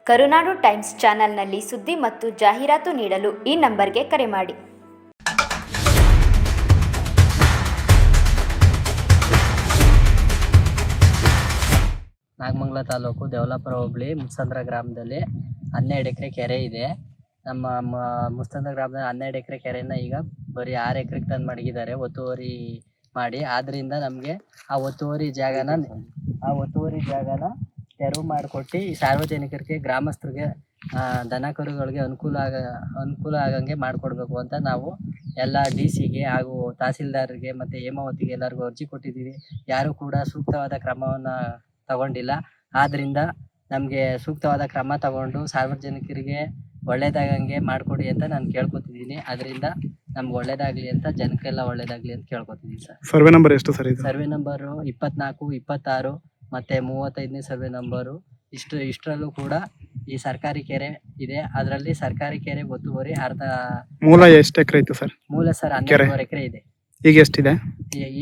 ಕರುನಾಡು times ಚಾನೆಲ್ನಲ್ಲಿ ಸುದ್ದಿ ಮತ್ತು ಜಾಹೀರಾತು ನೀಡಲು ಈ ನಂಬರ್ಗೆ ಕರೆ ಮಾಡಿ. ನಾಗಮಂಗಲ ತಾಲೂಕು ದೇವಲಾಪುರ ಹೋಬಳಿ ಮುತ್ಸಂದ್ರ ಗ್ರಾಮದಲ್ಲಿ 12 ಎಕರೆ ಕೆರೆ ಇದೆ. ನಮ್ಮ ಮುತ್ಸಂದ್ರ ಗ್ರಾಮದಲ್ಲಿ 12 ಎಕರೆ ಕೆರೆನ ಈಗ ಬರೀ 6 ಎಕರೆಗೆ ತಂದು ಮಡಗಿದ್ದಾರೆ ಒತ್ತುವರಿ ಮಾಡಿ. ಆದ್ದರಿಂದ ನಮಗೆ ಆ ಒತ್ತುವರಿ ಜಾಗನ ತೆರವು ಮಾಡಿಕೊಟ್ಟು ಈ ಸಾರ್ವಜನಿಕರಿಗೆ, ಗ್ರಾಮಸ್ಥರಿಗೆ, ದನ ಕರುಗಳಿಗೆ ಅನುಕೂಲ ಆಗಂಗೆ ಮಾಡಿಕೊಡ್ಬೇಕು ಅಂತ ನಾವು ಎಲ್ಲ DC ಗೆ ಹಾಗೂ ತಹಸೀಲ್ದಾರ್ಗೆ ಮತ್ತು ಹೇಮಾವತಿಗೆ ಎಲ್ಲರಿಗೂ ಅರ್ಜಿ ಕೊಟ್ಟಿದ್ದೀವಿ. ಯಾರೂ ಕೂಡ ಸೂಕ್ತವಾದ ಕ್ರಮವನ್ನು ತಗೊಂಡಿಲ್ಲ. ಆದ್ದರಿಂದ ನಮಗೆ ಸೂಕ್ತವಾದ ಕ್ರಮ ತಗೊಂಡು ಸಾರ್ವಜನಿಕರಿಗೆ ಒಳ್ಳೇದಾಗಂಗೆ ಮಾಡಿಕೊಡಿ ಅಂತ ನಾನು ಕೇಳ್ಕೊತಿದ್ದೀನಿ. ಅದರಿಂದ ನಮ್ಗೆ ಒಳ್ಳೇದಾಗಲಿ ಅಂತ, ಜನಕ್ಕೆಲ್ಲ ಒಳ್ಳೇದಾಗಲಿ ಅಂತ ಕೇಳ್ಕೊತಿದ್ದೀನಿ ಸರ್. ಸರ್ವೆ ನಂಬರ್ ಎಷ್ಟು ಸರ್ ಇದು? ಸರ್ವೆ ನಂಬರು 24, 26 ಮತ್ತು 35ನೇ ಸರ್ವೆ ನಂಬರು. ಇಷ್ಟರಲ್ಲೂ ಕೂಡ ಈ ಸರ್ಕಾರಿ ಕೆರೆ ಇದೆ. ಅದರಲ್ಲಿ ಸರ್ಕಾರಿ ಕೆರೆ ಒತ್ತುವರಿ ಅರ್ಧ. ಮೂಲ ಎಷ್ಟು ಎಕರೆ ಇತ್ತು ಸರ್? ಮೂಲ ಸರ್ 12 ಎಕರೆ ಇದೆ. ಈಗ ಎಷ್ಟಿದೆ?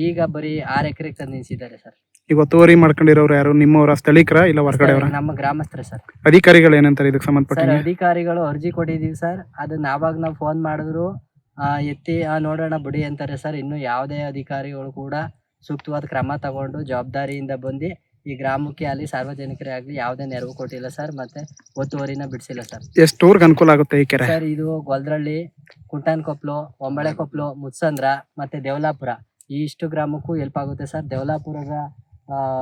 ಈಗ ಬರೀ 6 ಎಕರೆಗೆ ತಂದು ನಿಲ್ಸಿದ್ದಾರೆ ಸರ್. ಈಗ ಒತ್ತುವರಿ ಮಾಡ್ಕೊಂಡಿರೋರು ಯಾರು? ನಿಮ್ಮವರ, ಸ್ಥಳೀಕರ ಇಲ್ಲ ಹೊರಗಡೆ ಅವರ? ನಮ್ಮ ಗ್ರಾಮಸ್ಥರೇ ಸರ್. ಅಧಿಕಾರಿಗಳು ಏನಂತಾರೆ ಇದಕ್ಕೆ ಸಂಬಂಧಪಟ್ಟ? ಸರ್, ಅಧಿಕಾರಿಗಳು ಅರ್ಜಿ ಕೊಟ್ಟಿದ್ದೀವಿ ಸರ್. ಅದನ್ನ ನಾವು ಫೋನ್ ಮಾಡಿದ್ರು ಎತ್ತಿ ನೋಡೋಣ ಬಿಡಿ ಅಂತಾರೆ ಸರ್. ಇನ್ನು ಯಾವುದೇ ಅಧಿಕಾರಿಗಳು ಕೂಡ ಸೂಕ್ತವಾದ ಕ್ರಮ ತಗೊಂಡು ಜವಾಬ್ದಾರಿಯಿಂದ ಬಂದು ಈ ಗ್ರಾಮಕ್ಕೆ ಆಗಲಿ ಸಾರ್ವಜನಿಕರೇ ಆಗಲಿ ಯಾವುದೇ ನೆರವು ಕೊಟ್ಟಿಲ್ಲ ಸರ್. ಮತ್ತೆ ಒತ್ತುವರಿನ ಬಿಡಿಸಿಲ್ಲ ಸರ್. ಎಷ್ಟು ಊರಿಗೆ ಅನುಕೂಲ ಆಗುತ್ತೆ ಈ ಕೆರೆ? ಸರ್, ಇದು ಗೊಲ್ದಳ್ಳಿ, ಕುಂಟಾನಕೊಪ್ಲು, ಒಂಬಳೆಕೊಪ್ಲು, ಮುತ್ಸಂದ್ರ ಮತ್ತೆ ದೇವಲಾಪುರ ಇಷ್ಟು ಗ್ರಾಮಕ್ಕೂ ಹೆಲ್ಪ್ ಆಗುತ್ತೆ ಸರ್. ದೇವಲಾಪುರದ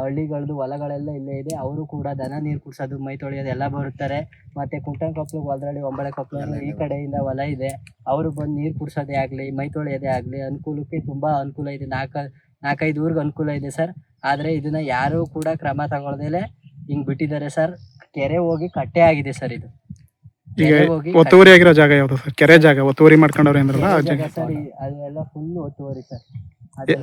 ಹಳ್ಳಿಗಳದ್ದು ಹೊಲಗಳೆಲ್ಲ ಇಲ್ಲೇ ಇದೆ. ಅವರು ಕೂಡ ದನ ನೀರು ಕುಡಿಸೋದು, ಮೈ ತೊಳೆಯೋದು ಎಲ್ಲ ಬರುತ್ತಾರೆ. ಮತ್ತೆ ಕುಂಟಾನಕೊಪ್ಲು, ಗೊಲ್ದಳ್ಳಿ, ಒಂಬಳೆಕೊಪ್ಲು ಈ ಕಡೆಯಿಂದ ಹೊಲ ಇದೆ. ಅವರು ಬಂದು ನೀರು ಕುಡಿಸೋದೇ ಆಗಲಿ, ಮೈ ತೊಳೆಯೋದೇ ಆಗಲಿ ಅನುಕೂಲಕ್ಕೆ ತುಂಬಾ ಅನುಕೂಲ ಇದೆ. 4-5 ಊರಿಗೆ ಅನುಕೂಲ ಇದೆ ಸರ್. ಆದರೆ ಇದನ್ನ ಯಾರೂ ಕೂಡ ಕ್ರಮ ತಗೊಳ್ದೇಲೆ ಹಿಂಗ್ ಬಿಟ್ಟಿದ್ದಾರೆ ಸರ್. ಕೆರೆ ಹೋಗಿ ಕಟ್ಟೆ ಆಗಿದೆ ಸರ್. ಇದು ಒತ್ತುವರಿ ಆಗಿರೋ ಜಾಗ ಯಾವುದು ಸರ್? ಕೆರೆ ಜಾಗ ಒತ್ತುವರಿ ಮಾಡ್ಕೊಂಡವ್ರೆ ಅಂದ್ರಲ್ಲ ಆ ಜಾಗ ಸರ್. ಅದೆಲ್ಲ ಫುಲ್ ಒತ್ತುವರಿ ಸರ್.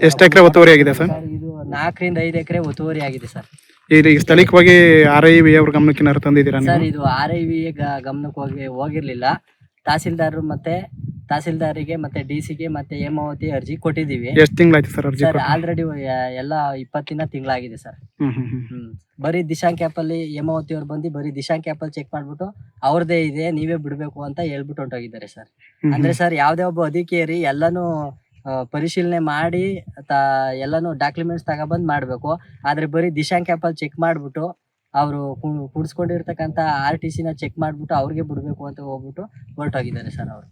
ಎಷ್ಟು ಎಕರೆ ಒತ್ತುವರಿ ಆಗಿದೆ ಸರ್? ಇದು 4-5 ಎಕರೆ ಒತ್ತುವರಿ ಆಗಿದೆ ಸರ್. ಇದು ಸ್ಥಳೀಯವಾಗಿ RIV ಅವ್ರ ಗಮನಕ್ಕೆ ಏನಾದ್ರು ತಂದಿದ್ದೀರಾ ಸರ್? ಇದು RIV ಗಮನಕ್ಕೆ ಹೋಗಿರ್ಲಿಲ್ಲ. ತಹಸೀಲ್ದಾರಿಗೆ ಮತ್ತೆ DC ಗೆ ಮತ್ತೆ ಹೇಮಾವತಿ ಅರ್ಜಿ ಕೊಟ್ಟಿದ್ದೀವಿ. ಎಷ್ಟು ತಿಂಗಳಾಯ್ತು ಸರ್ ಅರ್ಜಿ? ಸರ್, ಆಲ್ರೆಡಿ ಎಲ್ಲ 20 ತಿಂಗಳಾಗಿದೆ ಸರ್. ಬರೀ ದಿಶಾಂಕ್ ಆ್ಯಪ್ ಅಲ್ಲಿ ಹೇಮಾವತಿ ಅವ್ರು ಬಂದು ಬರೀ ದಿಶಾಂಕ್ ಆ್ಯಪ್ ಅಲ್ಲಿ ಚೆಕ್ ಮಾಡ್ಬಿಟ್ಟು ಅವ್ರದೇ ಇದೆ, ನೀವೇ ಬಿಡ್ಬೇಕು ಅಂತ ಹೇಳ್ಬಿಟ್ಟು ಹೊಂಟೋಗಿದ್ದಾರೆ ಸರ್. ಅಂದ್ರೆ ಸರ್, ಯಾವ್ದೇ ಒಬ್ಬ ಅಧಿಕಾರಿ ಎಲ್ಲಾನು ಪರಿಶೀಲನೆ ಮಾಡಿ ಎಲ್ಲಾನು ಡಾಕ್ಯುಮೆಂಟ್ಸ್ ತಗೊಬಂದ್ ಮಾಡ್ಬೇಕು. ಆದ್ರೆ ಬರೀ ದಿಶಾಂಕ್ ಆ್ಯಪ್ ಅಲ್ಲಿ ಚೆಕ್ ಮಾಡ್ಬಿಟ್ಟು ಅವರು ಕುಡಿಸ್ಕೊಂಡಿರ್ತಕ್ಕಂಥ RTC ನ ಚೆಕ್ ಮಾಡ್ಬಿಟ್ಟು ಅವ್ರಿಗೆ ಬಿಡ್ಬೇಕು ಅಂತ ಹೋಗ್ಬಿಟ್ಟು ಹೊರಟೋಗಿದ್ದಾರೆ ಸರ್ ಅವರು.